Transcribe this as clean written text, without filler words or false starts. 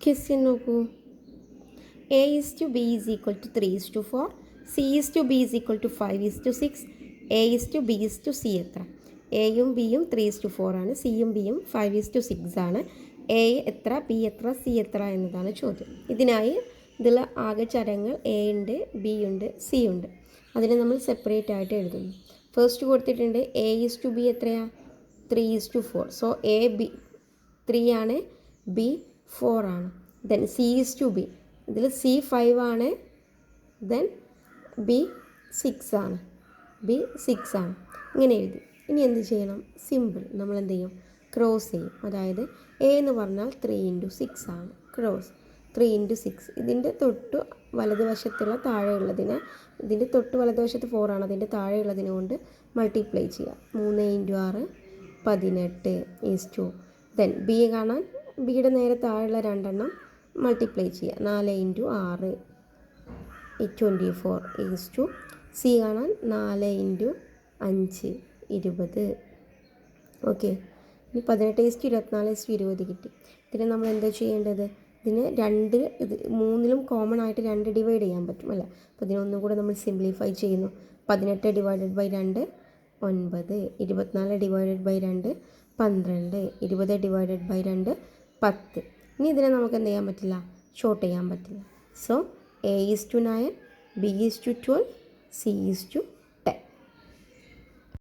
Question നോക്കൂ. A/B is equal to 3:4, C/B is equal to 5:6, A/B/C എത്ര? എയും ബിയും 3:4 ആണ്, സിയും ബിയും 5:6 ആണ്. എ എത്ര, ബി എത്ര, സി എത്ര എന്നതാണ് ചോദ്യം. ഇതിനായി ഇതിൽ ആകെ ചരങ്ങൾ എ ഉണ്ട്, ബി ഉണ്ട്, സി ഉണ്ട്. അതിനെ നമ്മൾ സെപ്പറേറ്റ് ആയിട്ട് എഴുതുന്നു. ഫസ്റ്റ് കൊടുത്തിട്ടുണ്ട് A/B എത്രയാണ്? 3:4. സോ എ ബി 3 ആണ്, ബി 4 ആണ്. ദെൻ C/B ഇതിൽ സി 5 ആണ്, ദെൻ ബി 6 ആണ്, ബി 6 ആണ്. ഇങ്ങനെ എഴുതി. ഇനി എന്ത് ചെയ്യണം? സിമ്പിൾ. നമ്മൾ എന്ത് ചെയ്യും? ക്രോസ് ചെയ്യും. അതായത് എ എന്ന് പറഞ്ഞാൽ 3x6 ആണ്. Cross 3x6. ഇതിൻ്റെ തൊട്ട് വലതുവശത്തുള്ള താഴെയുള്ളതിനെ, ഇതിൻ്റെ തൊട്ട് വലതുവശത്ത് 4 ആണ്, അതിൻ്റെ താഴെയുള്ളതിനെ കൊണ്ട് മൾട്ടിപ്ലൈ ചെയ്യുക. 3 × 6 18 ദെൻ ബി കാണാൻ ബിയുടെ നേരെ താഴെയുള്ള രണ്ടെണ്ണം മൾട്ടിപ്ലൈ ചെയ്യുക. 4 × 6 24 സി കാണാൻ 4 × 5 20. ഓക്കെ. ഇനി 18 24 20 കിട്ടി. ഇതിനെ നമ്മൾ എന്താ ചെയ്യേണ്ടത്? ഇതിന് ഇത് 3ലും കോമൺ ആയിട്ട് 2 ഡിവൈഡ് ചെയ്യാൻ പറ്റും അല്ലേ? അപ്പോൾ ഇതിനൊന്നും കൂടെ നമ്മൾ സിംപ്ലിഫൈ ചെയ്യുന്നു. 18 ÷ 2 9, 24 ÷ 2 12, 20 ÷ 2 10. ഇനി ഇതിനെ നമുക്ക് എന്ത് ചെയ്യാൻ പറ്റില്ല? ഷോർട്ട് ചെയ്യാൻ പറ്റില്ല. So A is to 9, B is to 12, C is to